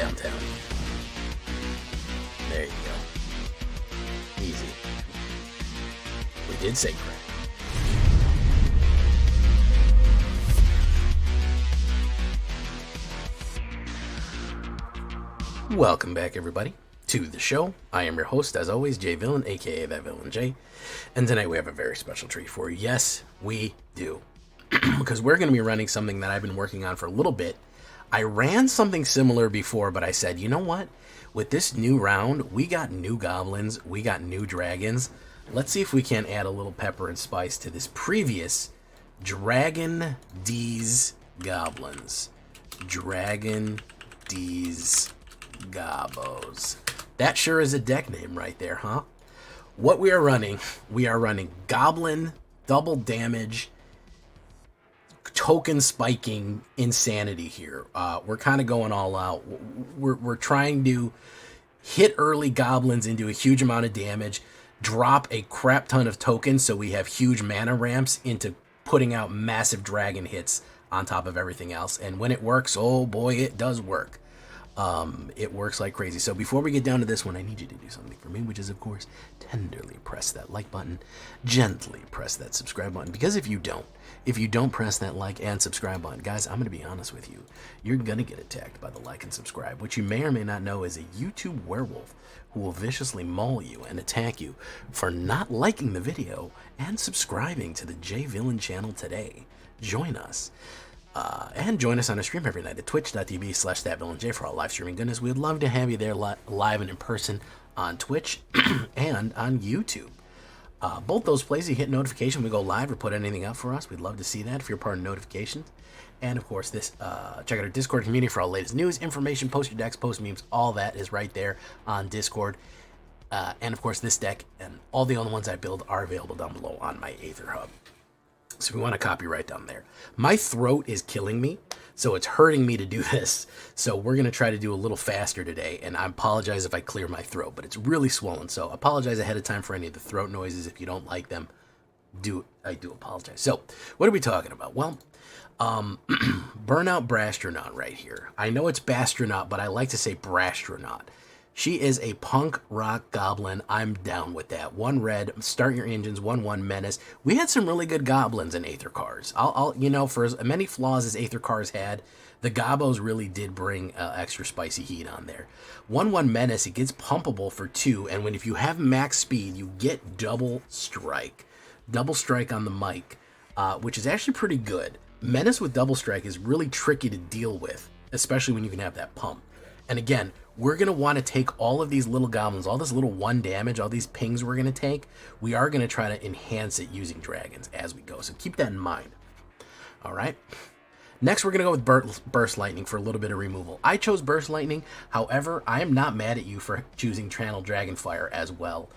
downtown. There you go. Easy. We did say crack. Welcome back, everybody, to the show. I am your host, as always, Jay Villain, aka That Villain Jay. And tonight we have a very special treat for you. Yes, we do. Because we're going to be running something that I've been working on for a little bit. I ran something similar before, but I said, you know what? With this new round, we got new goblins, we got new dragons. Let's see if we can add a little pepper and spice to this previous Dragon D's Goblins. Dragon D's Gobos. That sure is a deck name right there, huh? What we are running Goblin, double damage, token spiking insanity here. We're kind of going all out. We're trying to hit early goblins into a huge amount of damage, drop a crap ton of tokens so we have huge mana ramps into putting out massive dragon hits on top of everything else. And when it works, oh boy, it does work. It works like crazy. So before we get down to this one, I need you to do something for me, which is, of course, tenderly press that like button, gently press that subscribe button, because if you don't press that like and subscribe button, guys, I'm going to be honest with you, you're going to get attacked by the like and subscribe, which you may or may not know is a YouTube werewolf who will viciously maul you and attack you for not liking the video and subscribing to the J Villain channel today. Join us. And join us on a stream every night at twitch.tv/thatvillainj for all live streaming goodness. We'd love to have you there live and in person on Twitch and on YouTube. Both those places, you hit notification, we go live or put anything up for us. We'd love to see that if you're part of notifications. And of course, check out our Discord community for all latest news, information, post your decks, post memes, all that is right there on Discord. And of course, this deck and all the other ones I build are available down below on my AetherHub. So we want to copyright down there. My throat is killing me, so it's hurting me to do this. So we're going to try to do a little faster today, and I apologize if I clear my throat, but it's really swollen. So apologize ahead of time for any of the throat noises. If you don't like them, I do apologize. So what are we talking about? Well, Burnout Brastronaut right here. I know it's Bastronaut, but I like to say Brastronaut. She is a punk rock goblin. I'm down with that. 1 red, start your engines, 1/1 menace. We had some really good goblins in Aether Cars. For as many flaws as Aether Cars had, the Gobos really did bring extra spicy heat on there. 1/1 menace, it gets pumpable for 2, and if you have max speed, you get double strike. Double strike on the mic, which is actually pretty good. Menace with double strike is really tricky to deal with, especially when you can have that pump. And again, we're going to want to take all of these little goblins, all this little 1 damage, all these pings we're going to take. We are going to try to enhance it using dragons as we go. So keep that in mind. All right. Next, we're going to go with Burst Lightning for a little bit of removal. I chose Burst Lightning. However, I am not mad at you for choosing Channel Dragonfire as well.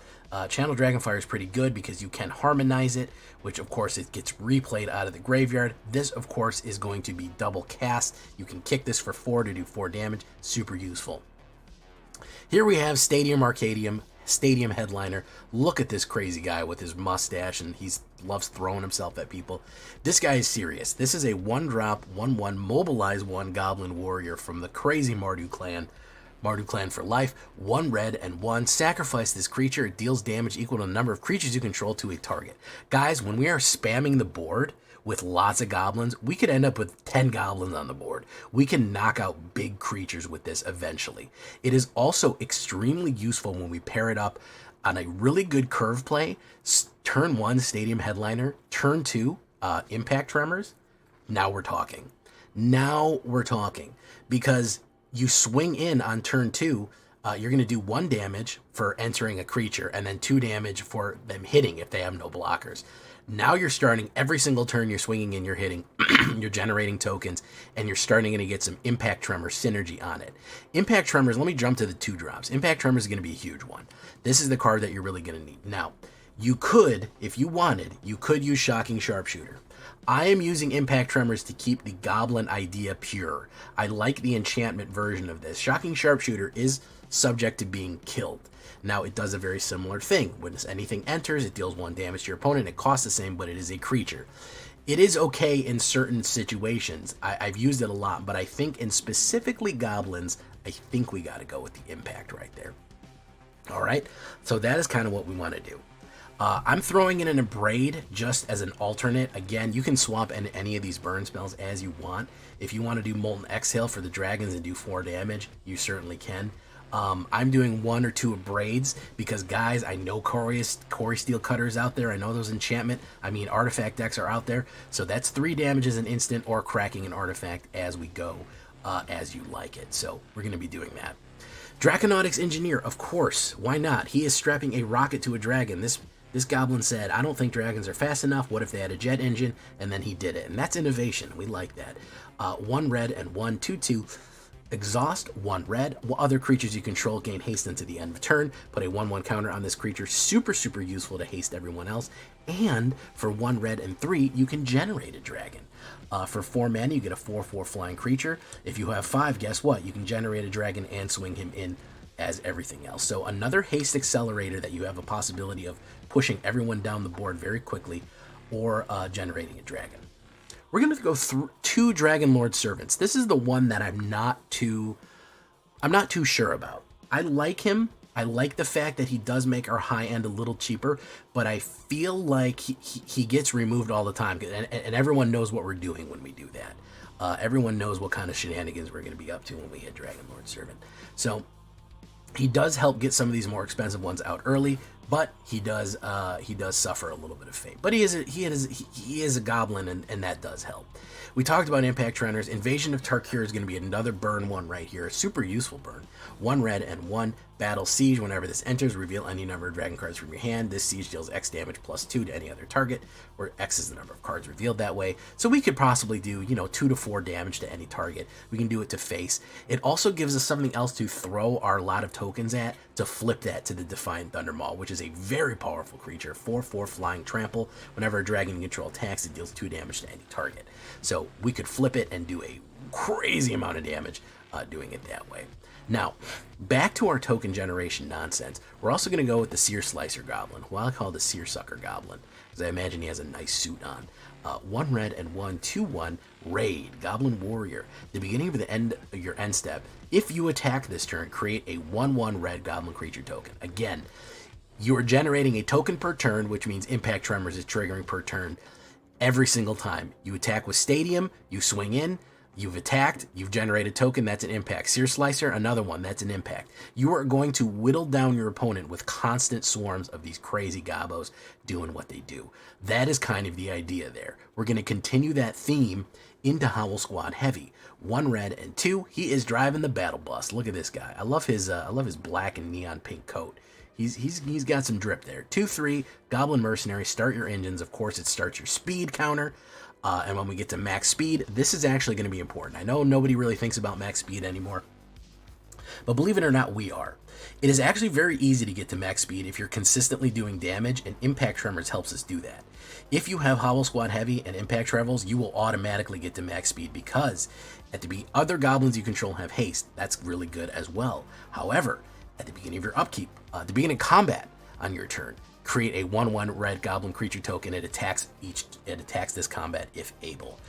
Channel Dragonfire is pretty good because you can harmonize it, which of course it gets replayed out of the graveyard. This of course is going to be double cast. You can kick this for 4 to do 4 damage. Super useful. Here we have Stadium Arcadium, Stadium Headliner. Look at this crazy guy with his mustache, and he loves throwing himself at people. This guy is serious. This is a 1-drop, 1/1, mobilize 1 Goblin Warrior from the crazy Mardu clan. Mardu clan for life. 1 red and 1. Sacrifice this creature. It deals damage equal to the number of creatures you control to a target. Guys, when we are spamming the board with lots of goblins, we could end up with 10 goblins on the board. We can knock out big creatures with this eventually. It is also extremely useful when we pair it up on a really good curve play. Turn 1, Stadium Headliner. Turn 2, Impact Tremors. Now we're talking. Because you swing in on turn 2, you're going to do 1 damage for entering a creature, and then 2 damage for them hitting if they have no blockers. Now you're starting every single turn you're swinging in, you're hitting, you're generating tokens, and you're starting to get some Impact Tremor synergy on it. Impact Tremors, let me jump to the 2 drops. Impact Tremors is going to be a huge one. This is the card that you're really going to need. Now, you could, if you wanted, you could use Shocking Sharpshooter. I am using Impact Tremors to keep the Goblin idea pure. I like the enchantment version of this. Shocking Sharpshooter is subject to being killed. Now, it does a very similar thing. When anything enters, it deals 1 damage to your opponent. It costs the same, but it is a creature. It is okay in certain situations. I've used it a lot, but I think in specifically goblins, I think we got to go with the impact right there. All right, so that is kind of what we want to do. I'm throwing in an Abrade just as an alternate. Again, you can swap in any of these burn spells as you want. If you want to do Molten Exhale for the dragons and do 4 damage, you certainly can. I'm doing 1 or 2 Abrades because, guys, I know Quarry Steel Cutters out there. I know those artifact decks are out there. So that's 3 damage as an instant or cracking an artifact as we go, as you like it. So we're going to be doing that. Draconautics Engineer, of course. Why not? He is strapping a rocket to a dragon. This goblin said, I don't think dragons are fast enough. What if they had a jet engine? And then he did it. And that's innovation. We like that. 1 red and 1, 2/2. Exhaust, 1 red. Other creatures you control gain haste until the end of turn. Put a 1/1 counter on this creature. Super, super useful to haste everyone else. And for 1 red and 3, you can generate a dragon. For 4 mana, you get a 4/4 flying creature. If you have 5, guess what? You can generate a dragon and swing him in as everything else. So another haste accelerator that you have a possibility of pushing everyone down the board very quickly, or generating a dragon. We're going to go through 2 Dragon Lord Servants. This is the one that I'm not too sure about. I like him. I like the fact that he does make our high end a little cheaper, but I feel like he gets removed all the time, and everyone knows what we're doing when we do that. Everyone knows what kind of shenanigans we're going to be up to when we hit Dragon Lord Servant. So he does help get some of these more expensive ones out early, but he does suffer a little bit of fate. But he is a goblin, and that does help. We talked about Impact Trenders. Invasion of Tarkir is going to be another burn one right here. A super useful burn. 1 red and 1 battle siege. Whenever this enters, reveal any number of dragon cards from your hand. This siege deals X damage plus 2 to any other target, where X is the number of cards revealed that way. So we could possibly do, 2 to 4 damage to any target. We can do it to face. It also gives us something else to throw our lot of tokens at, to flip that to the Defiant Thundermaw, which is a very powerful creature. 4/4 flying trample. Whenever a dragon you control attacks, it deals 2 damage to any target. So we could flip it and do a crazy amount of damage doing it that way. Now, back to our token generation nonsense. We're also going to go with the Seer Slicer Goblin, who I call the Seer Sucker Goblin, because I imagine he has a nice suit on. 1 red and 1, 2/1 Raid, Goblin Warrior. The beginning of the end of your end step, if you attack this turn, create a 1/1 red Goblin creature token. Again, you are generating a token per turn, which means Impact Tremors is triggering per turn every single time. You attack with Stadium, you swing in, you've attacked, you've generated a token, that's an impact. Seer Slicer, another one, that's an impact. You are going to whittle down your opponent with constant swarms of these crazy gobos doing what they do. That is kind of the idea there. We're going to continue that theme into Howl Squad Heavy. 1 red and 2, he is driving the battle bus. Look at this guy. I love his black and neon pink coat. He's got some drip there. 2/3 Goblin Mercenary. Start your engines. Of course, it starts your speed counter. And when we get to max speed, this is actually going to be important. I know nobody really thinks about max speed anymore, but believe it or not, we are. It is actually very easy to get to max speed if you're consistently doing damage, and Impact Tremors helps us do that. If you have Howl Squad Heavy and Impact Tremors, you will automatically get to max speed because other goblins you control have haste. That's really good as well. However, at the beginning of your upkeep, at the beginning of combat on your turn, create a 1/1 red goblin creature token. It attacks this combat if able.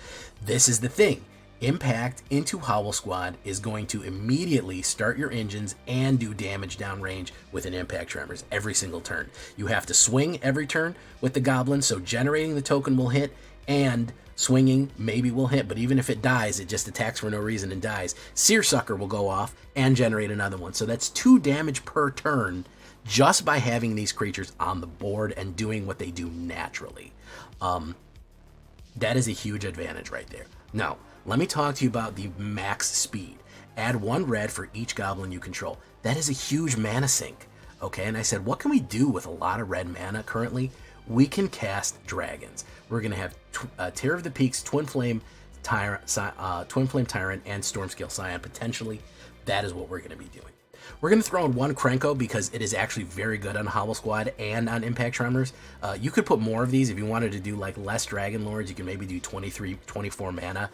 This is the thing. Impact into Howl Squad is going to immediately start your engines and do damage downrange with an Impact Tremors every single turn. You have to swing every turn with the goblin, so generating the token will hit, and swinging maybe will hit, but even if it dies, it just attacks for no reason and dies. Seersucker will go off and generate another one. So that's 2 damage per turn just by having these creatures on the board and doing what they do naturally. That is a huge advantage right there. Now, let me talk to you about the max speed. Add 1 red for each goblin you control. That is a huge mana sink. Okay, and I said, what can we do with a lot of red mana currently? We can cast dragons. We're going to have Terror of the Peaks, Twin Flame Tyrant, and Stormscale Scion potentially. That is what we're going to be doing. We're going to throw in 1 Krenko because it is actually very good on Howl Squad and on Impact Tremors. You could put more of these if you wanted to do like less Dragon Lords. You can maybe do 23, 24 mana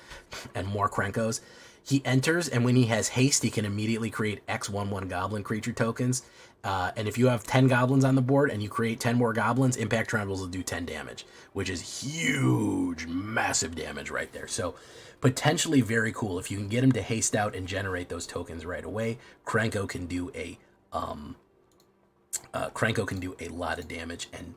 and more Krenkos. He enters, and when he has haste, he can immediately create X1/1 goblin creature tokens. And if you have 10 goblins on the board and you create 10 more goblins, impact trembles will do 10 damage, which is huge, massive damage right there. So potentially very cool. If you can get him to haste out and generate those tokens right away, Krenko can do a lot of damage and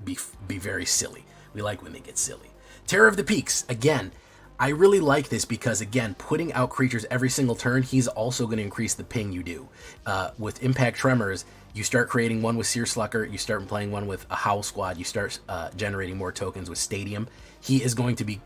be very silly. We like when they get silly. Terror of the Peaks, again, I really like this because, again, putting out creatures every single turn, he's also going to increase the ping you do. With Impact Tremors, you start creating one with Searslucker, you start playing one with a Howl Squad, you start generating more tokens with Stadium. He is going to be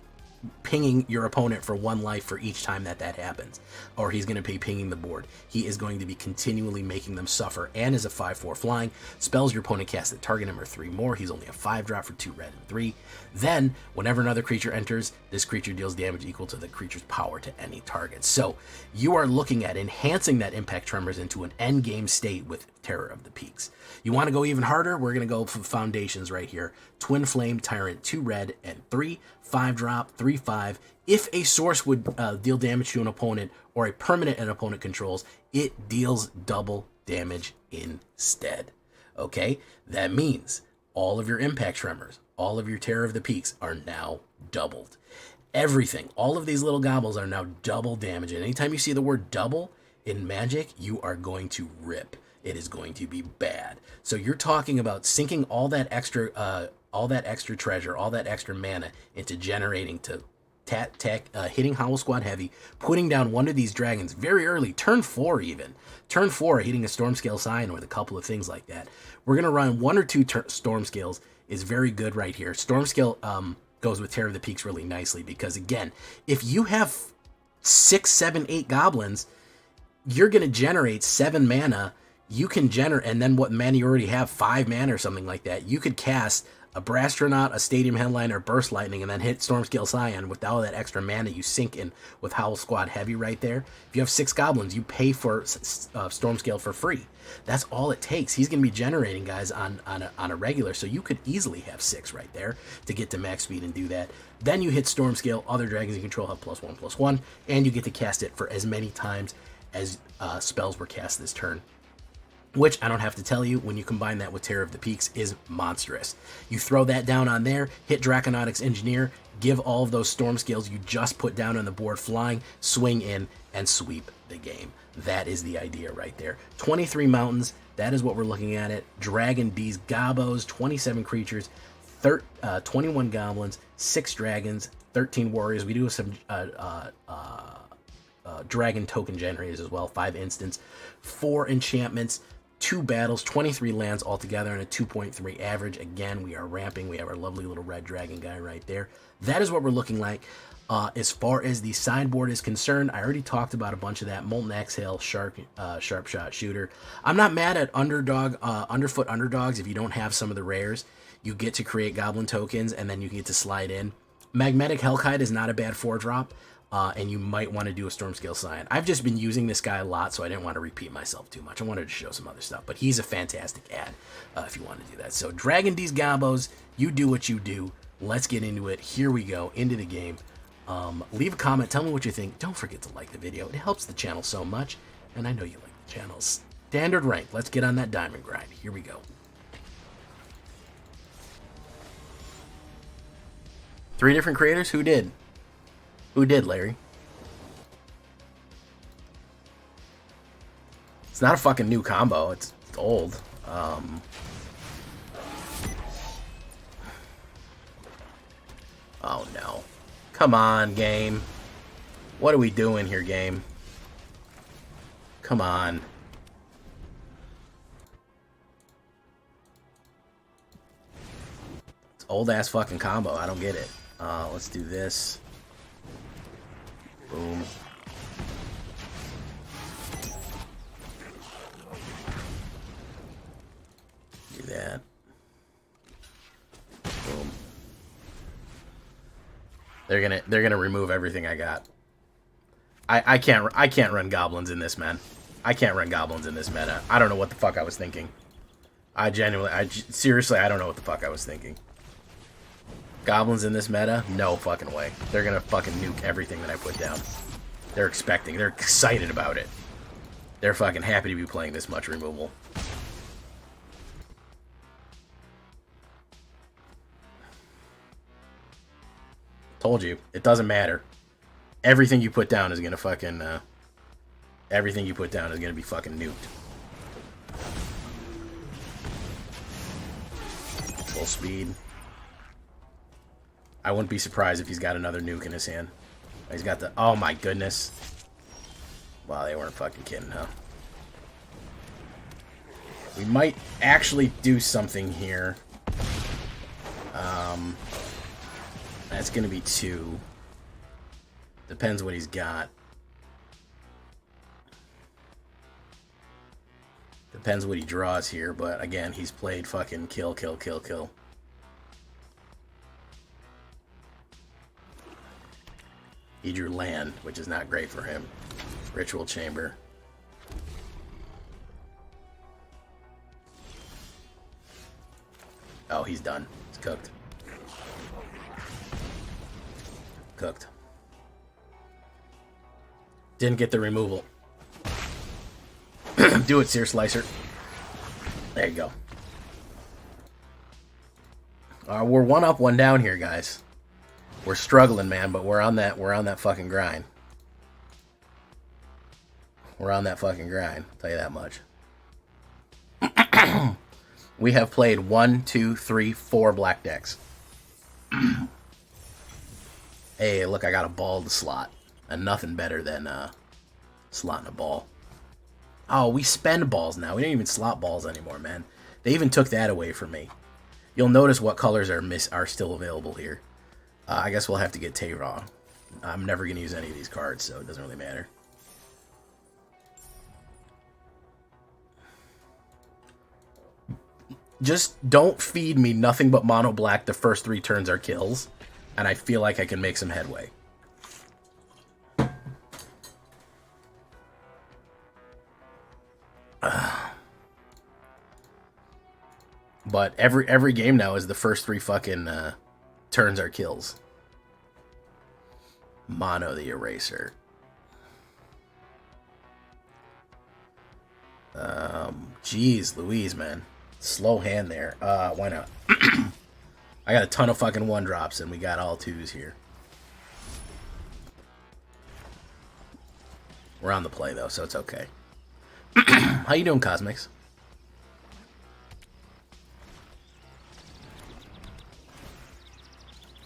pinging your opponent for 1 life for each time that happens, or he's going to be pinging the board. He is going to be continually making them suffer, and is a 5/4 flying. Spells your opponent cast that target him or 3 more. He's only a 5-drop for 2 red and 3. Then, whenever another creature enters, this creature deals damage equal to the creature's power to any target. So, you are looking at enhancing that Impact Tremors into an endgame state with Terror of the Peaks. You want to go even harder? We're going to go for foundations right here. Twin Flame Tyrant, 2 red and 3, 5-drop, 3/5. If a source would deal damage to an opponent or a permanent an opponent controls, it deals double damage instead. Okay? That means all of your Impact Tremors, all of your Terror of the Peaks are now doubled. Everything, all of these little gobbles are now double damage. And anytime you see the word double in Magic, you are going to rip. It is going to be bad. So you're talking about sinking all that extra treasure, all that extra mana into generating to hitting Howl Squad heavy, putting down one of these dragons very early, turn 4 even. Turn 4, hitting a Stormscale Scion with a couple of things like that. We're going to run 1 or 2 Stormscales is very good right here. Stormscale goes with Terror of the Peaks really nicely because, again, if you have 6, 7, 8 goblins, you're going to generate 7 mana. You can generate, and then what mana you already have, 5 mana or something like that. You could cast a Brastronaut, a Stadium Headliner, Burst Lightning, and then hit Stormscale Scion with all that extra mana you sink in with Howl Squad Heavy right there. If you have 6 goblins, you pay for Stormscale for free. That's all it takes. He's going to be generating guys on a regular, so you could easily have 6 right there to get to max speed and do that. Then you hit Stormscale, other dragons you control have +1/+1, and you get to cast it for as many times as spells were cast this turn. Which, I don't have to tell you, when you combine that with Terror of the Peaks, is monstrous. You throw that down on there, hit Draconautics Engineer, give all of those Stormscales you just put down on the board flying, swing in, and sweep the game. That is the idea right there. 23 mountains, that is what we're looking at it. Dragon D's Gobos, 27 creatures, 21 goblins, 6 dragons, 13 warriors. We do have some dragon token generators as well, 5 instants, 4 enchantments, 2 battles, 23 lands altogether, and a 2.3 average. Again, we are ramping. We have our lovely little red dragon guy right there. That is what we're looking like. As far as the sideboard is concerned, I already talked about a bunch of that. Molten Exhale, Sharp Shot Shooter. I'm not mad at underfoot underdogs if you don't have some of the rares. You get to create goblin tokens, and then you get to slide in. Magnetic Hellkite is not a bad 4-drop. And you might want to do a Stormscale Scion. I've just been using this guy a lot, so I didn't want to repeat myself too much. I wanted to show some other stuff, but he's a fantastic ad if you want to do that. So Dragon D's Gobos, you do what you do. Let's get into it. Here we go, into the game. Leave a comment. Tell me what you think. Don't forget to like the video. It helps the channel so much, and I know you like the channel's standard rank. Let's get on that diamond grind. Here we go. 3 different creators? Who did? Who did, Larry? It's not a fucking new combo. It's old. Oh, no. Come on, game. What are we doing here, game? Come on. It's old-ass fucking combo. I don't get it. Let's do this. Boom. Do that. Boom. They're gonna remove everything I got. I can't run goblins in this, man. I can't run goblins in this meta. I don't know what the fuck I was thinking. Seriously, I don't know what the fuck I was thinking. Goblins in this meta? No fucking way. They're gonna fucking nuke everything that I put down. They're expecting. They're excited about it. They're fucking happy to be playing this much removal. Told you. It doesn't matter. Everything you put down is gonna fucking... everything you put down is gonna be fucking nuked. Full speed. I wouldn't be surprised if he's got another nuke in his hand. He's got the... Oh my goodness. Wow, they weren't fucking kidding, huh? We might actually do something here. That's gonna be 2. Depends what he's got. Depends what he draws here, but again, he's played fucking kill, kill, kill, kill. He drew land, which is not great for him. Ritual Chamber. Oh, he's done. It's cooked. Cooked. Didn't get the removal. Do it, Sear Slicer. There you go. We're 1 up, 1 down here, guys. We're struggling, man, but we're on that fucking grind. We're on that fucking grind, I'll tell you that much. We have played 1, 2, 3, 4 black decks. Hey, look, I got a ball to slot. And nothing better than slotting a ball. Oh, we spend balls now. We don't even slot balls anymore, man. They even took that away from me. You'll notice what colors are still available here. I guess we'll have to get Tayron. I'm never going to use any of these cards, so it doesn't really matter. Just don't feed me nothing but mono black the first 3 turns are kills, and I feel like I can make some headway. But every game now is the first 3 fucking turns are kills. Mono the Eraser. Jeez Louise, man. Slow hand there. Why not? I got a ton of fucking 1-drops, and we got all 2s here. We're on the play, though, so it's okay. How you doing, Cosmics?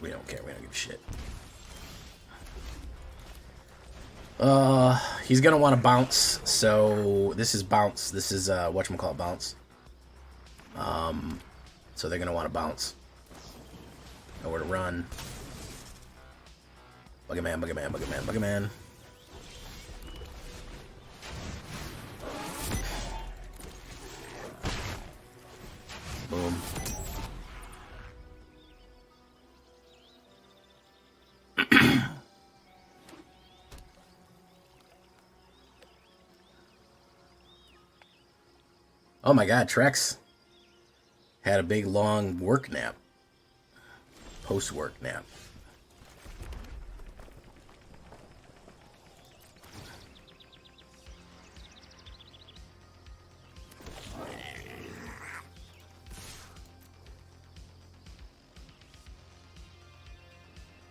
We don't care. We don't give a shit. He's gonna want to bounce, so this is bounce. This is, whatchamacallit, bounce. So they're gonna want to bounce. Nowhere to run. Bugger man, bugger man, bugger man, bugger man. Boom. Oh my god, Trex had a big long work nap. Post-work nap.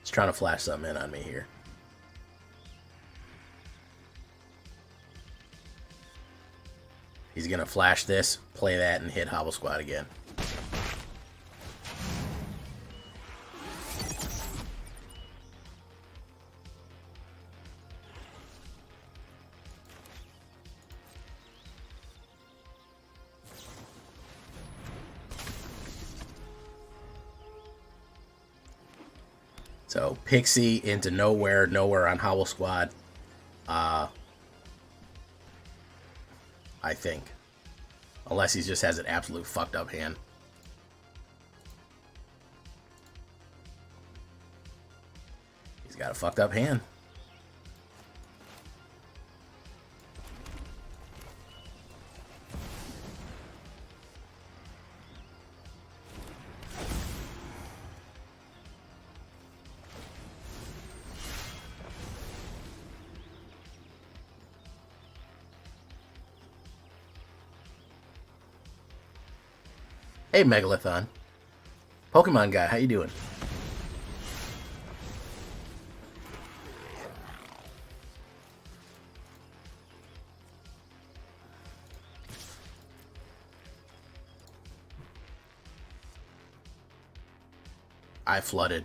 He's trying to flash something in on me here. He's going to flash this, play that, and hit Hobble Squad again. So, Pixie into nowhere, nowhere on Hobble Squad. I think. Unless he just has an absolute fucked up hand. He's got a fucked up hand. Hey, Megalithon. Pokemon guy, how you doing? I flooded.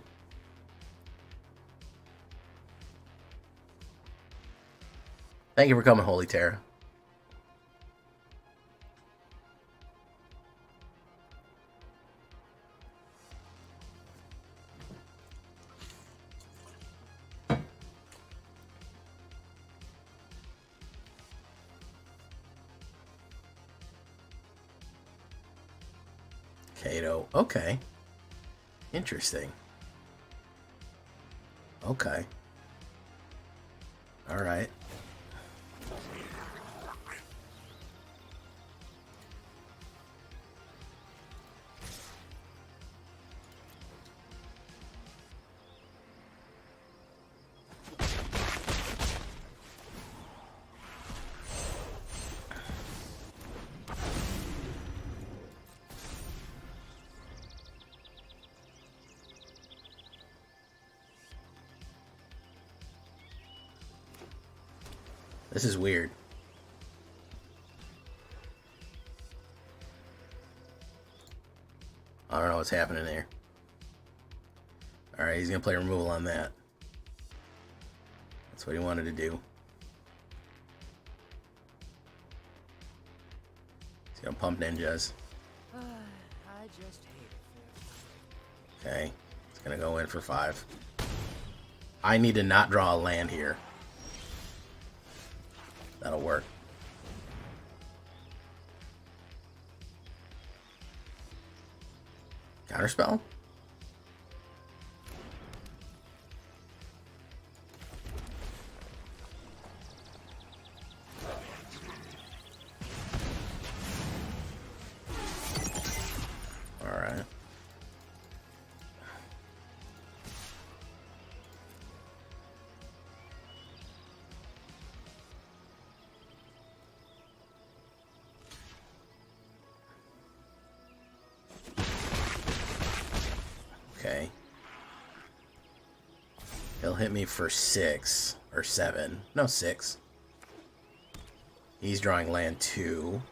Thank you for coming, Holy Terra. Kato. Okay. Interesting. Okay. All right. This is weird. I don't know what's happening there. Alright, he's going to play removal on that. That's what he wanted to do. He's going to pump ninjas. I just hate it. Okay, he's going to go in for 5. I need to not draw a land here. That'll work. Counterspell? Alright. Okay. He'll hit me for 6 or 7. No, 6. He's drawing land 2.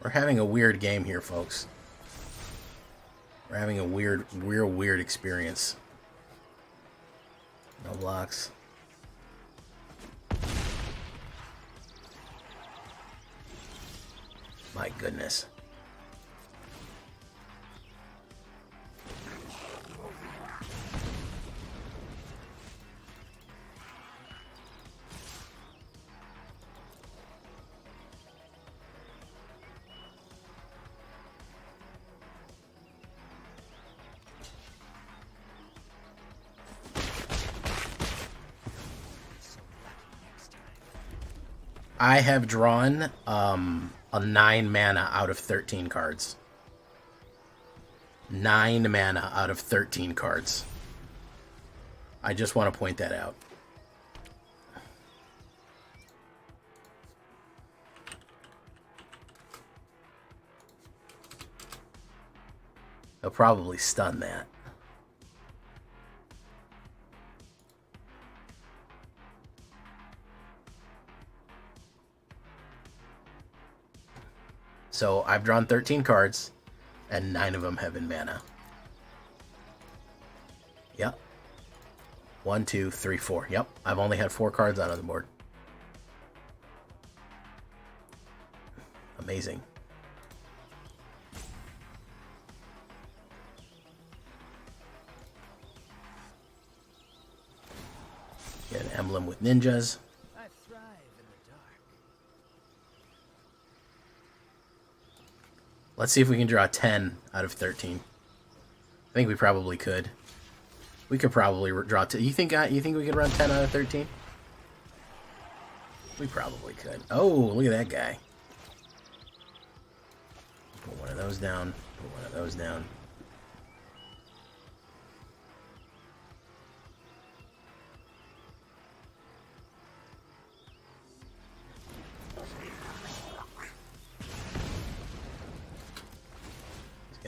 We're having a weird game here, folks. We're having a weird experience. No blocks. My goodness. I have drawn a 9 mana out of 13 cards. 9 mana out of 13 cards. I just want to point that out. He'll probably stun that. So I've drawn 13 cards, and 9 of them have been mana. Yep. 1, 2, 3, 4. Yep. I've only had 4 cards out on the board. Amazing. Get an emblem with ninjas. I thrive in the dark. Let's see if we can draw 10 out of 13. I think we probably could. We could probably draw 10. You think we could run 10 out of 13? We probably could. Oh, look at that guy. Put one of those down. Put one of those down.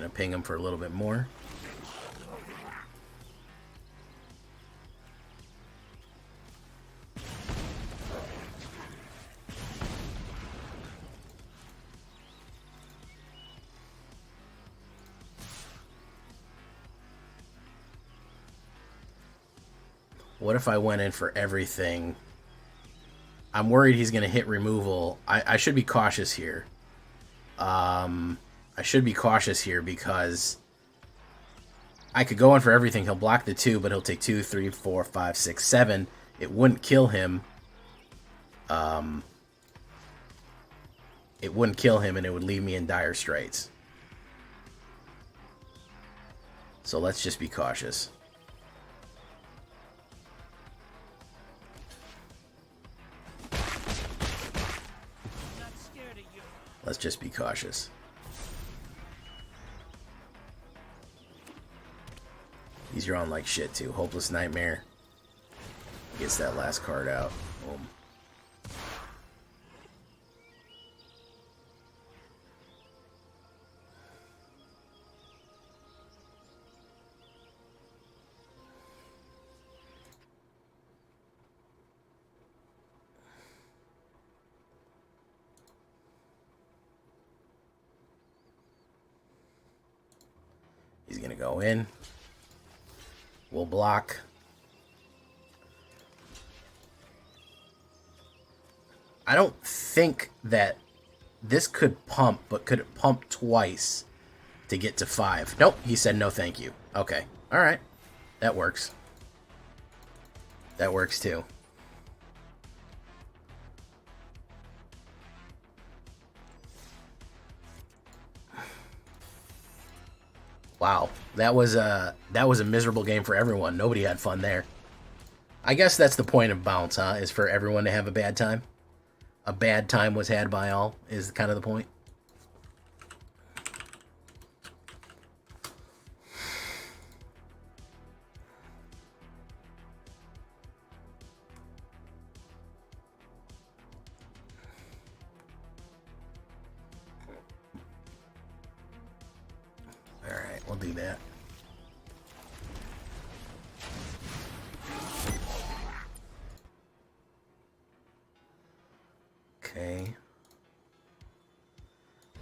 Gonna ping him for a little bit more. What if I went in for everything? I'm worried he's going to hit removal. I should be cautious here. I should be cautious here because I could go in for everything. He'll block the 2, but he'll take 2, 3, 4, 5, 6, 7. It wouldn't kill him. It wouldn't kill him, and it would leave me in dire straits. So let's just be cautious. Let's just be cautious. He's drawing like shit too. Hopeless Nightmare. Gets that last card out. Boom. He's going to go in. We'll block. I don't think that this could pump, but could it pump twice to get to 5? Nope, he said no thank you. Okay, alright. That works. That works too. Wow, that was a miserable game for everyone. Nobody had fun there. I guess that's the point of bounce, huh? Is for everyone to have a bad time. A bad time was had by all is kind of the point. Alright, we'll do that. Okay.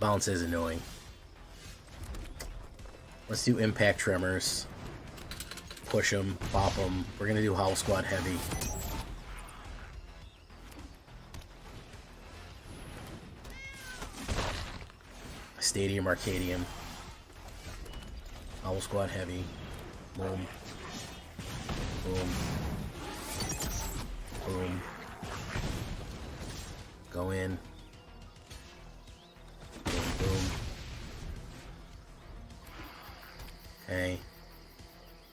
Bounce is annoying. Let's do Impact Tremors. Push them, pop them. We're going to do Howl Squad Heavy. Stadium Arcadium. Howl Squad Heavy. Boom. Boom. Boom. Go in. Boom, boom. Okay.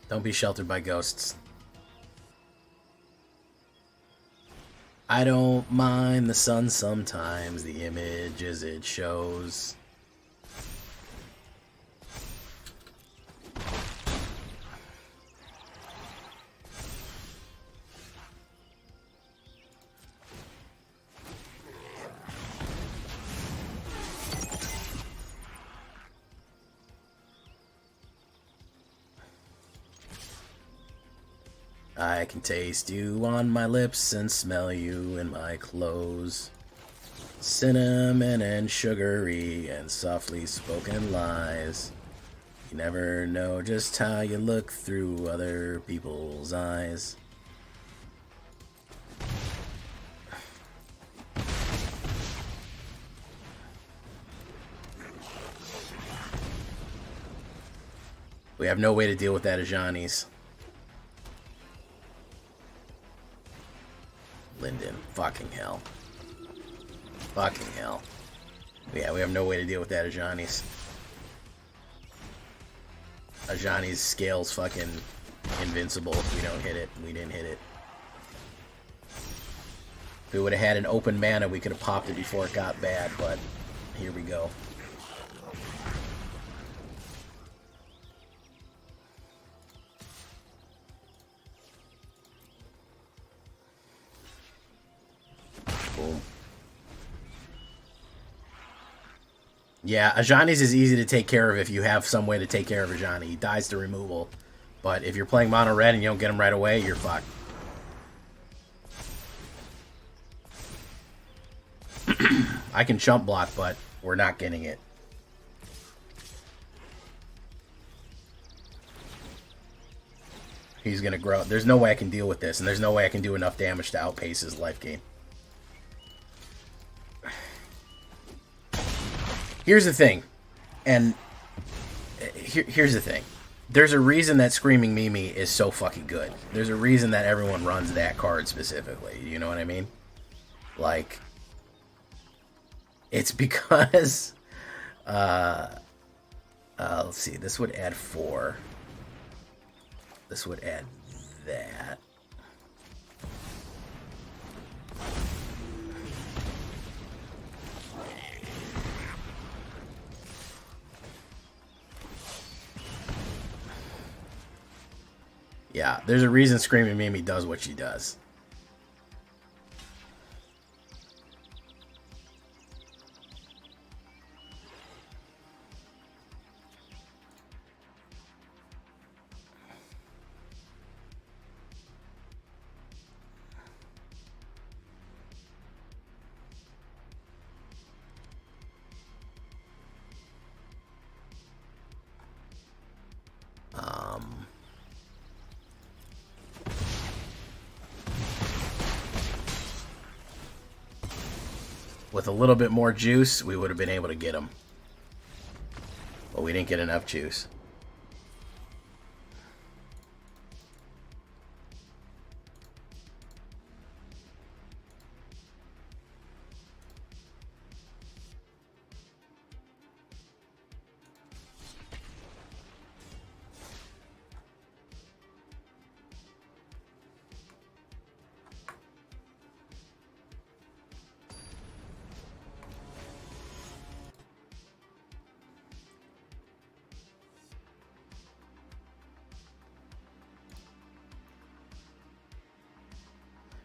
Don't be sheltered by ghosts. I don't mind the sun sometimes, the images it shows. I can taste you on my lips and smell you in my clothes. Cinnamon and sugary and softly spoken lies. You never know just how you look through other people's eyes. We have no way to deal with that Ajani's. Linden. Fucking hell. Fucking hell. Yeah, we have no way to deal with that Ajani's. Ajani's scale's fucking invincible if we don't hit it. We didn't hit it. If we would have had an open mana, we could have popped it before it got bad, but here we go. Boom. Yeah, Ajani's is easy to take care of if you have some way to take care of Ajani. He dies to removal. But if you're playing mono red and you don't get him right away, you're fucked. I can chump block, but we're not getting it. He's going to grow. There's no way I can deal with this, and there's no way I can do enough damage to outpace his life gain. Here's the thing, and here's the thing. There's a reason that Screaming Mimi is so fucking good. There's a reason that everyone runs that card specifically. You know what I mean? Like, it's because, let's see, this would add 4. This would add that. Yeah, there's a reason Screaming Mimi does what she does. With a little bit more juice, we would have been able to get him. But we didn't get enough juice.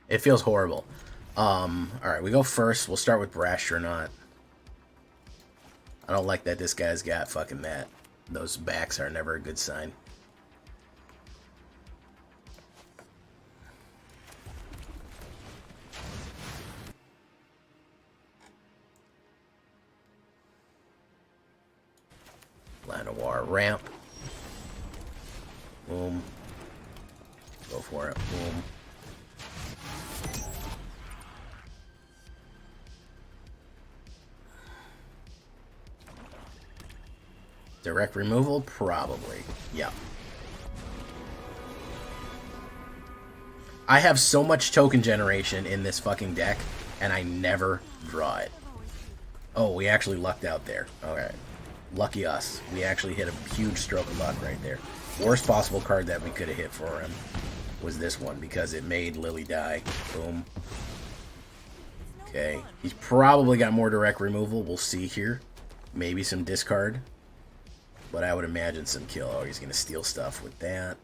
It feels horrible. Alright, we go first. We'll start with Brastronaut. I don't like that this guy's got fucking that. Those backs are never a good sign. Llanowar ramp. Boom. Go for it. Boom. Direct removal? Probably. Yeah. I have so much token generation in this fucking deck, and I never draw it. Oh, we actually lucked out there. Okay. Lucky us. We actually hit a huge stroke of luck right there. Worst possible card that we could have hit for him was this one, because it made Lily die. Boom. Okay. He's probably got more direct removal. We'll see here. Maybe some discard. But I would imagine some kill. Oh, he's going to steal stuff with that.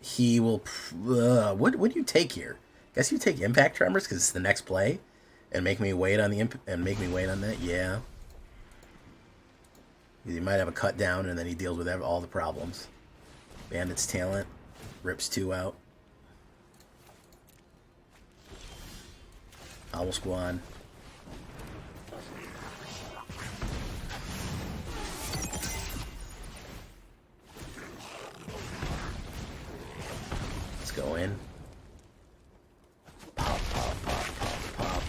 He will... what do you take here? Guess you take Impact Tremors because it's the next play? And make me wait on the that? Yeah. He might have a cut down and then he deals with all the problems. Bandit's Talent. Rips 2 out. Owl Squad. Go in. Pop, pop, pop, pop, pop.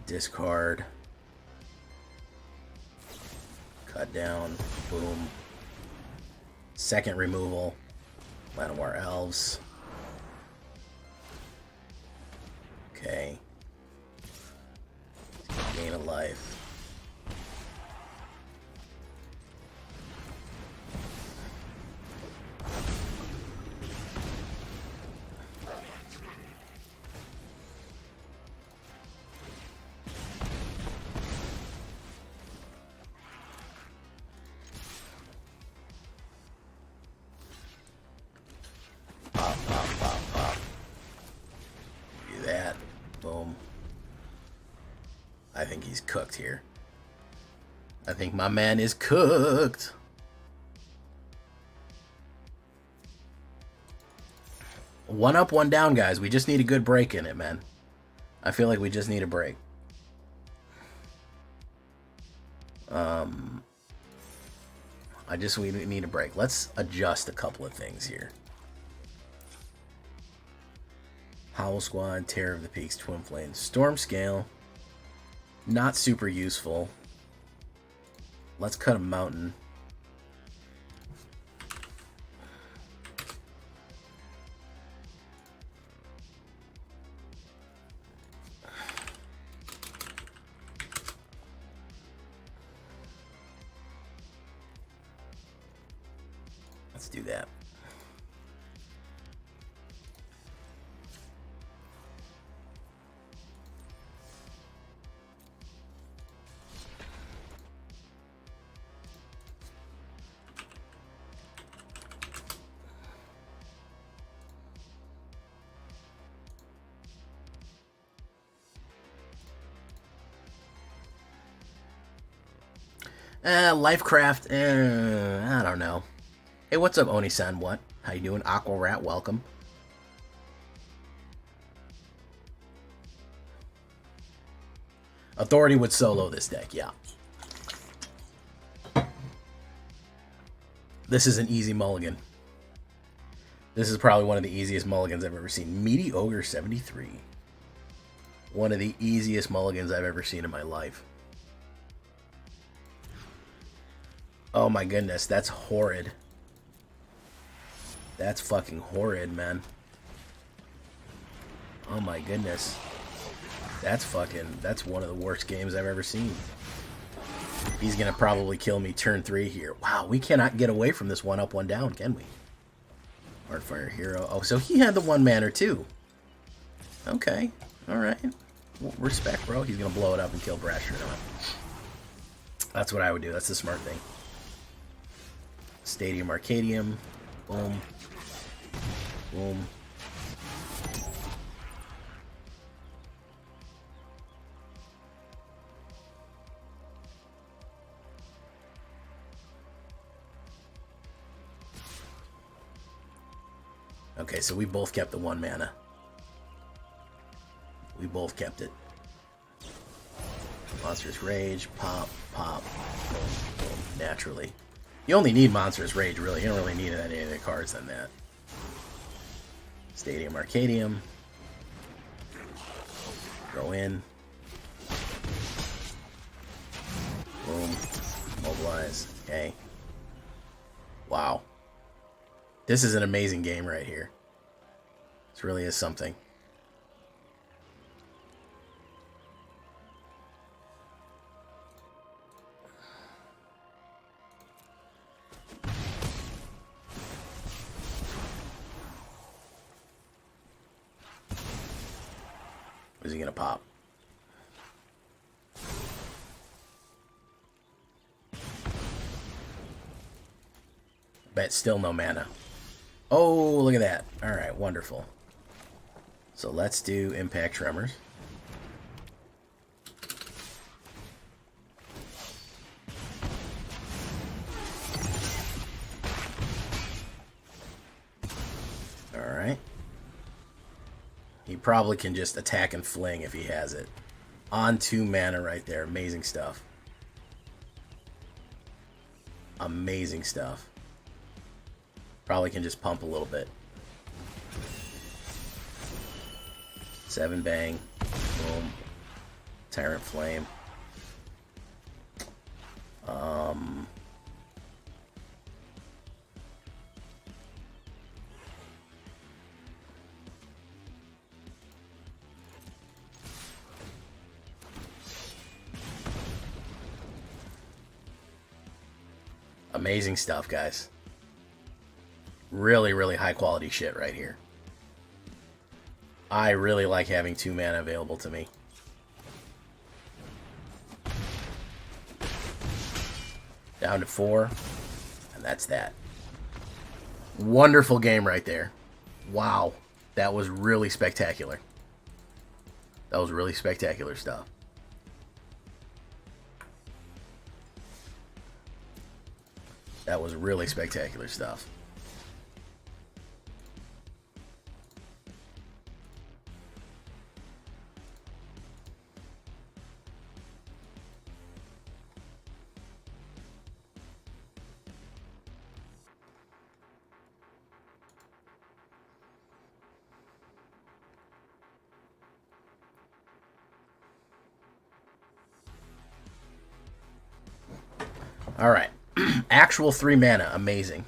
Discard. Cut down. Boom. Second removal. Llanowar Elves. Okay. Gain a life. I think he's cooked here. I think my man is cooked. One up, one down, guys. We just need a good break in it, man. I feel like we just need a break. We need a break. Let's adjust a couple of things here. Howl Squad, Terror of the Peaks, Twin Flames, Storm Scale. Not super useful. Let's cut a mountain. Let's do that. Lifecraft, I don't know. Hey, what's up, Oni-san? What? How you doing? Aqua Rat, welcome. Authority would solo this deck, yeah. This is an easy mulligan. This is probably one of the easiest mulligans I've ever seen. Meaty Ogre 73. One of the easiest mulligans I've ever seen in my life. Oh my goodness, that's horrid. That's fucking horrid, man. Oh my goodness. That's one of the worst games I've ever seen. He's gonna probably kill me turn 3 here. Wow, we cannot get away from this one up, one down, can we? Heartfire Hero. Oh, so he had the 1 mana too. Okay, alright. Well, respect, bro. He's gonna blow it up and kill Brasher. That's what I would do. That's the smart thing. Stadium Arcadium. Boom. Boom. Okay, so we both kept the 1 mana. We both kept it. Monstrous Rage, pop, pop, boom, boom, naturally. You only need Monstrous Rage, really. You don't really need any other cards than that. Stadium Arcadium. Go in. Boom. Mobilize. Okay. Wow. This is an amazing game right here. This really is something. Is he gonna pop? Bet still no mana. Oh, look at that. Alright, wonderful. So let's do Impact Tremors. Alright. He probably can just attack and fling if he has it. On 2 mana right there. Amazing stuff. Amazing stuff. Probably can just pump a little bit. 7 bang. Boom. Tyrant Flame. Amazing stuff, guys. Really, really high quality shit right here. I really like having 2 mana available to me. Down to 4. And that's that. Wonderful game right there. Wow. That was really spectacular. That was really spectacular stuff. That was really spectacular stuff. All right. Actual 3 mana. Amazing.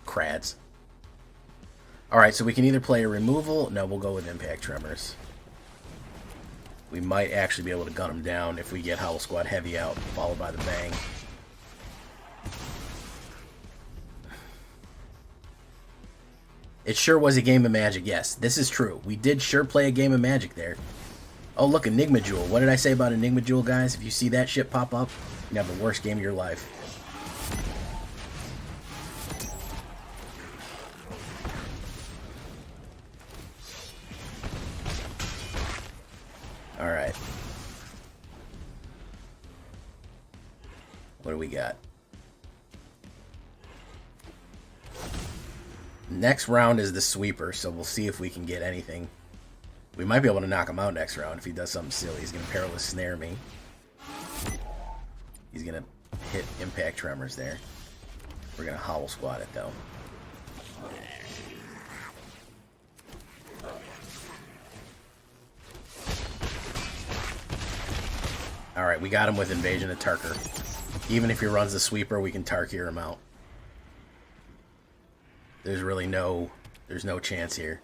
Crads. All right, so we can either play a removal. No, we'll go with Impact Tremors. We might actually be able to gun them down if we get Howl Squad Heavy out, followed by the Bang. It sure was a game of Magic, yes. This is true. We did sure play a game of Magic there. Oh, look, Enigma Jewel. What did I say about Enigma Jewel, guys? If you see that shit pop up, you have the worst game of your life. Alright. What do we got? Next round is the sweeper, so we'll see if we can get anything. We might be able to knock him out next round if he does something silly. He's going to Perilous Snare me. He's going to hit Impact Tremors there. We're going to Howl Squad it, though. Alright, we got him with Invasion of Tarkir. Even if he runs the sweeper, we can Tarkir him out. There's really there's no chance here.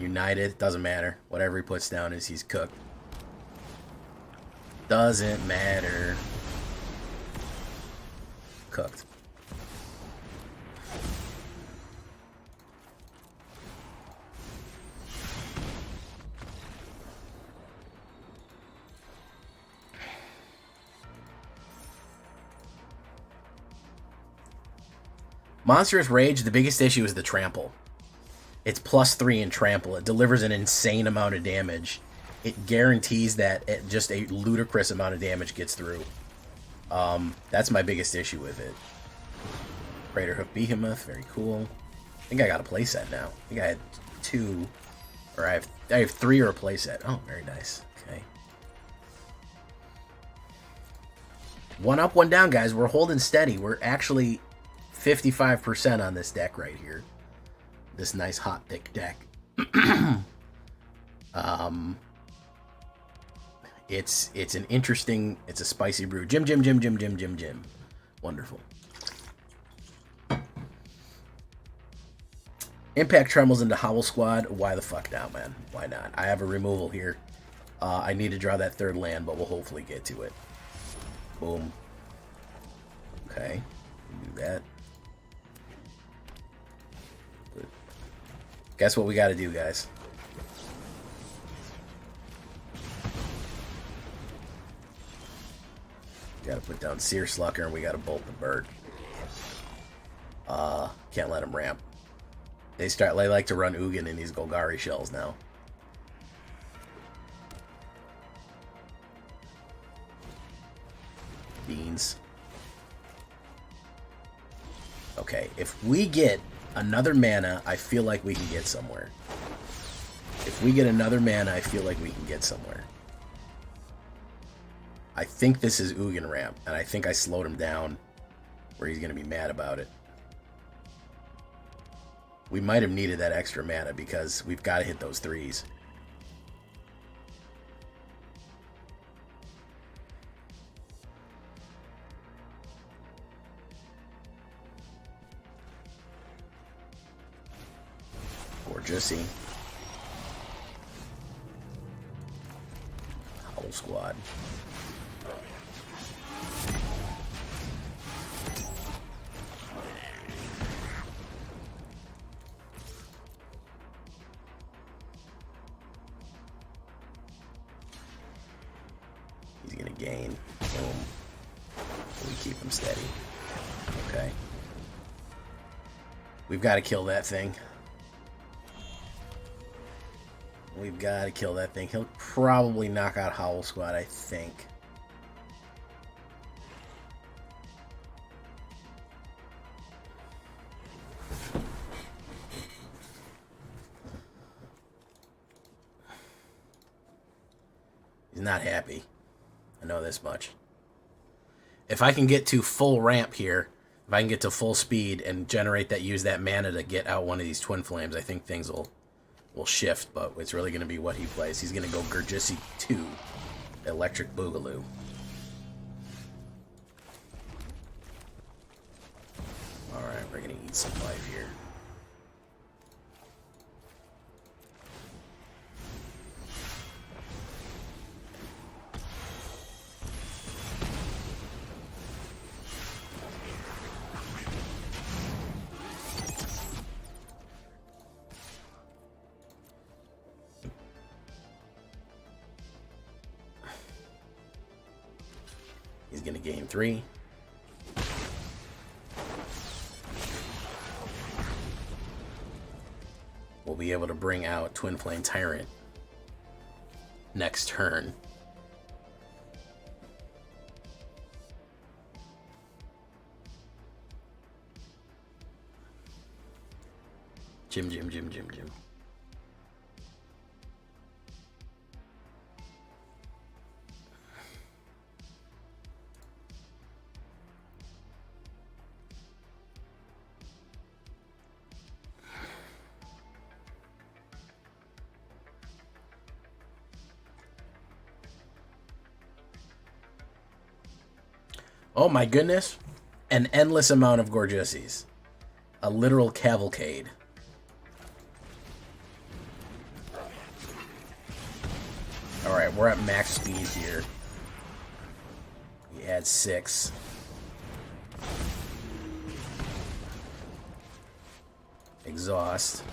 United, doesn't matter. Whatever he puts down is he's cooked. Doesn't matter. Cooked. Monstrous Rage, the biggest issue is the trample. It's +3 in trample. It delivers an insane amount of damage. It guarantees that just a ludicrous amount of damage gets through. That's my biggest issue with it. Crater Hoof Behemoth, very cool. I think I got a playset now. I think I had 2, or I have 3 or a playset. Oh, very nice. Okay. 1 up, 1 down, guys. We're holding steady. We're actually 55% on this deck right here. This nice hot thick deck. It's an interesting, it's a spicy brew. Jim. Wonderful. Impact Trembles into Howl Squad. Why the fuck not, man? Why not? I have a removal here. I need to draw that 3rd land, but we'll hopefully get to it. Boom. Okay. Do that. Guess what we got to do, guys? Got to put down Seer Slucker, and we got to bolt the bird. Can't let them ramp. They like to run Ugin in these Golgari shells now. Beans. Okay, if we get another mana, I feel like we can get somewhere. If we get another mana, I feel like we can get somewhere. I think this is Ugin ramp, and I think I slowed him down where he's going to be mad about it. We might have needed that extra mana because we've got to hit those 3s. Gorgeousy. Howl Squad. He's gonna gain. Boom. We keep him steady. Okay. We've got to kill that thing. We've got to kill that thing. He'll probably knock out Howl Squad, I think. He's not happy. I know this much. If I can get to full ramp here, if I can get to full speed and use that mana to get out one of these Twin Flames, I think things will shift, but it's really going to be what he plays. He's going to go Gurjisi 2, Electric Boogaloo. Alright, we're going to eat some life here. He's going to gain 3. We'll be able to bring out Twin Flame Tyrant next turn. Jim. Oh my goodness. An endless amount of Gorgiasis. A literal cavalcade. Alright, we're at max speed here. We add 6. Exhaust.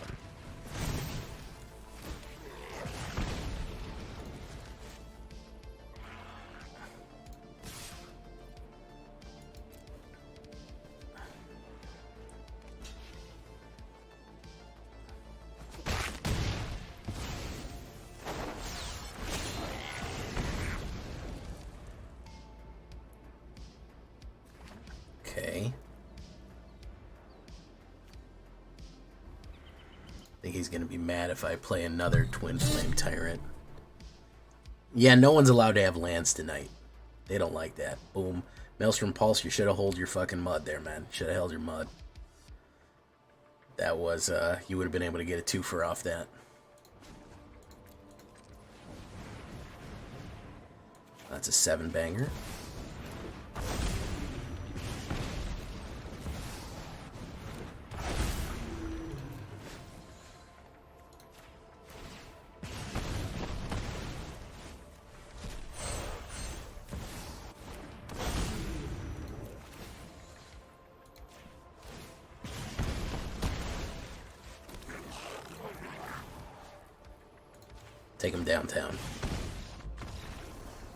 Okay. I think he's going to be mad if I play another Twin Flame Tyrant. Yeah, no one's allowed to have lands tonight. They don't like that. Boom. Maelstrom Pulse, you should have held your fucking mud there, man. Should have held your mud. That was, you would have been able to get a 2-for off that. That's a 7-banger. Take him downtown.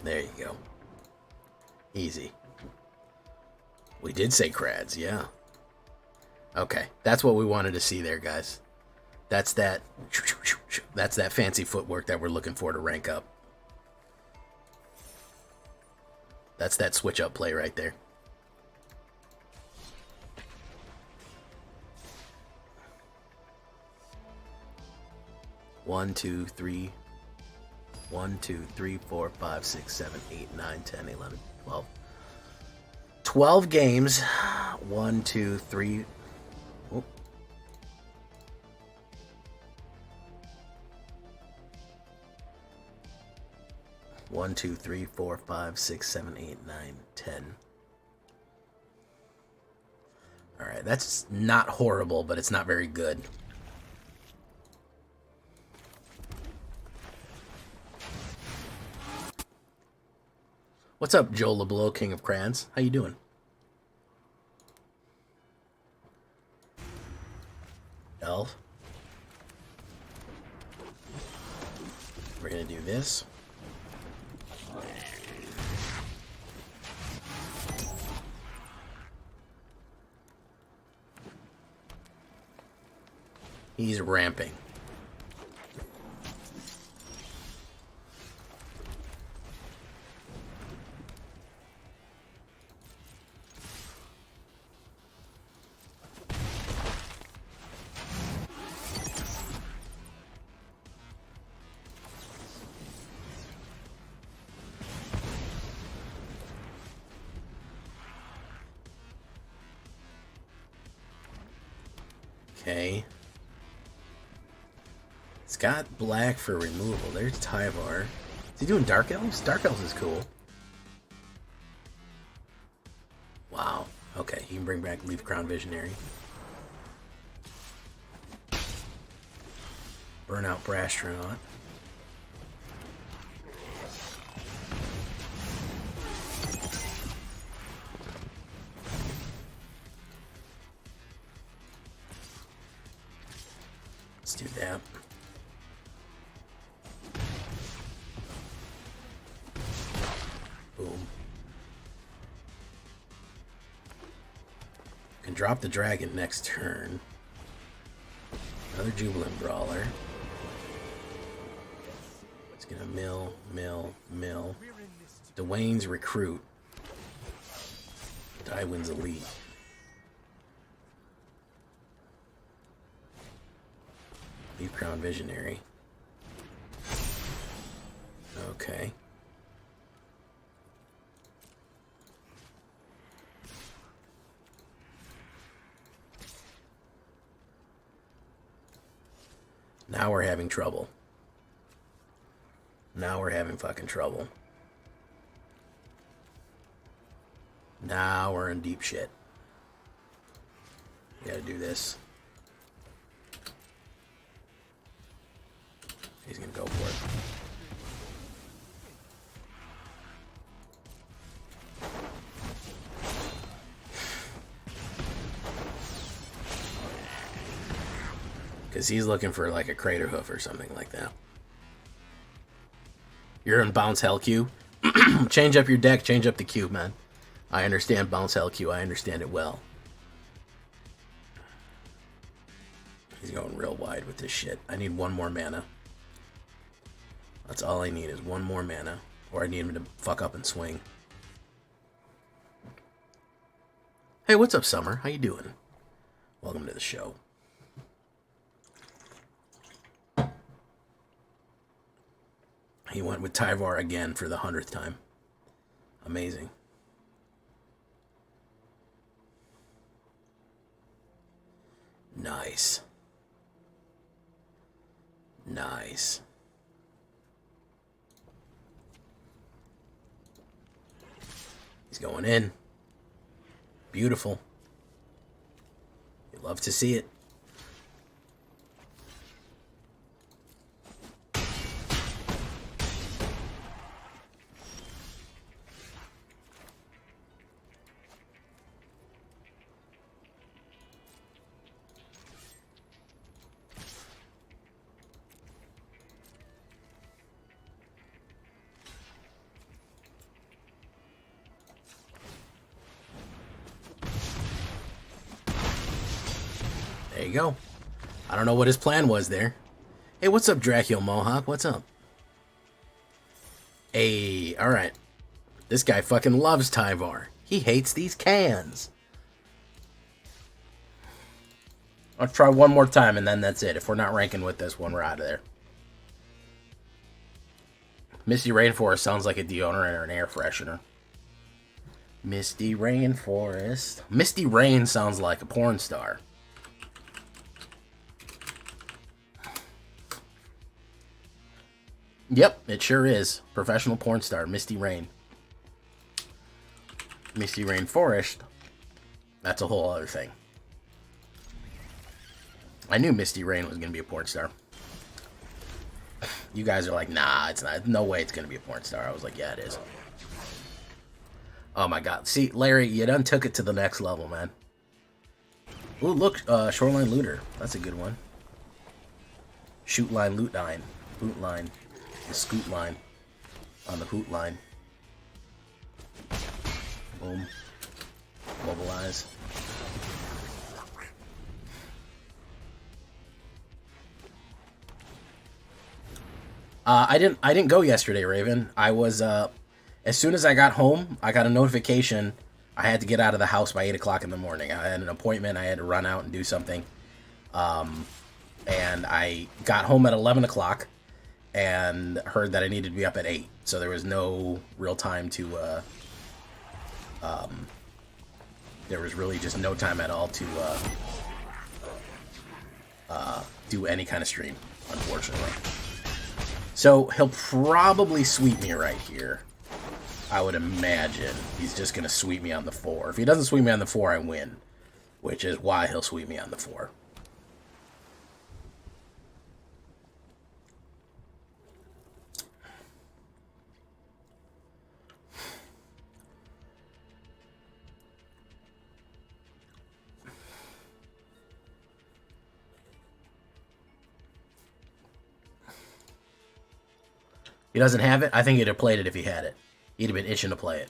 There you go. Easy. We did say crads, yeah. Okay, that's what we wanted to see there, guys. That's that fancy footwork that we're looking for to rank up. That's that switch up play right there. One, two, three. 1, 2, 3, 4, 5, 6, 7, 8, 9, 10, 11, 12. 12 games. 1, 2, 3. Oh. One, 2, 3, 4, 5, 6, 7, 8, 9, 10. Alright, that's not horrible, but it's not very good. What's up, Joe LeBlanc, King of Crayons? How you doing? Elf. We're gonna do this. He's ramping. Okay. It's got black for removal. There's Tyvar. Is he doing Dark Elves? Dark Elves is cool. Wow. Okay, he can bring back Leaf Crown Visionary. Burn out Brastronaut. Let's do that. Boom. Can drop the dragon next turn. Another Jubilant Brawler. It's gonna mill. Dwayne's Recruit. Dywin's Elite. Leaf Crown Visionary. Okay. Now we're having trouble. Now we're having fucking trouble. Now we're in deep shit. We gotta do this. He's gonna go for it. Because he's looking for like a Crater Hoof or something like that. You're in Bounce Hell Q. Change up your deck, change up the cube, man. I understand Bounce Hell Q, I understand it well. He's going real wide with this shit. I need one more mana. That's all I need is one more mana. Or I need him to fuck up and swing. Hey, what's up, Summer? How you doing? Welcome to the show. He went with Tyvar again for the 100th time. Amazing. Nice. Nice. He's going in. Beautiful. You love to see it. There you go. I don't know what his plan was there. Hey, what's up, Dracula Mohawk? What's up? Hey, alright. This guy fucking loves Tyvar. He hates these cans. I'll try one more time and then that's it. If we're not ranking with this one, we're out of there. Misty Rainforest sounds like a deodorant or an air freshener. Misty Rainforest. Misty Rain sounds like a porn star. Yep, it sure is. Professional porn star, Misty Rain. Misty Rainforest. That's a whole other thing. I knew Misty Rain was going to be a porn star. You guys are like, nah, it's not. No way it's going to be a porn star. I was like, yeah, it is. Oh my god. See, Larry, you done took it to the next level, man. Ooh, look, Shoreline Looter. That's a good one. Shoot line, loot line. Boot line. The scoot line. On the hoot line. Boom. Mobilize. I didn't go yesterday, Raven. I was as soon as I got home, I got a notification. I had to get out of the house by 8 o'clock in the morning. I had an appointment. I had to run out and do something. And I got home at 11 o'clock and heard that I needed to be up at 8. So there was no real time to, there was really just no time at all to do any kind of stream, unfortunately. So he'll probably sweep me right here. I would imagine he's just going to sweep me on the 4. If he doesn't sweep me on the 4, I win, which is why he'll sweep me on the 4. He doesn't have it? I think he'd have played it if he had it. He'd have been itching to play it.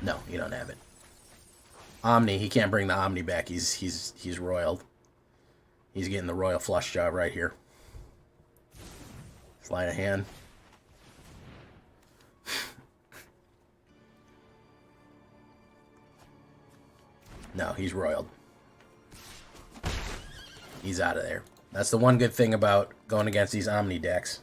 No, you don't have it. Omni, he can't bring the Omni back. He's royal. He's getting the royal flush job right here. Sleight of hand. No, he's royal. He's out of there. That's the one good thing about going against these Omni decks.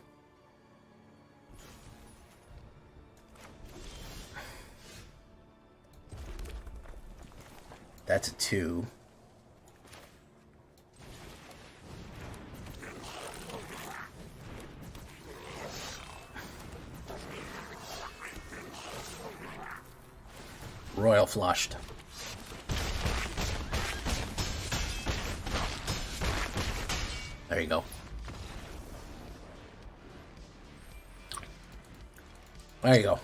That's a 2. Royal flushed. There you go. There you go.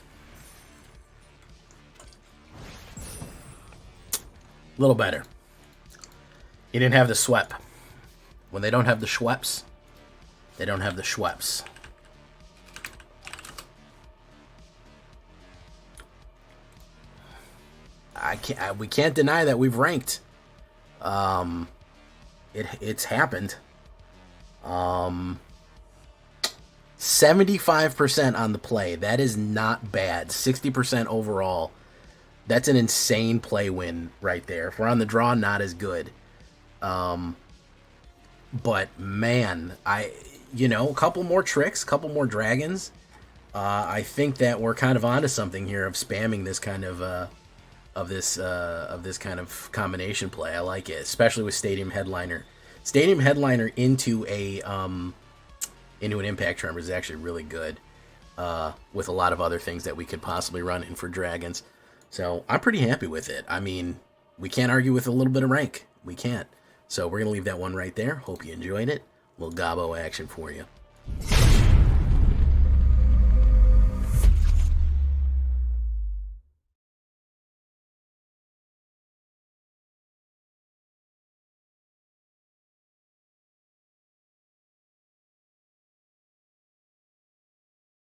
A little better. He didn't have the sweep. When they don't have the Schweppes, they don't have the Schweppes. We can't deny that we've ranked. It's happened. 75% on the play. That is not bad. 60% overall. That's an insane play win right there. If we're on the draw, not as good. But man, a couple more tricks, couple more dragons. I think that we're kind of onto something here of spamming this kind of this kind of combination play. I like it, especially with Stadium Headliner. Stadium Headliner into an Impact Tremor is actually really good, with a lot of other things that we could possibly run in for dragons. So I'm pretty happy with it. I mean, we can't argue with a little bit of rank. We can't. So we're going to leave that one right there. Hope you enjoyed it. A little gobbo action for you.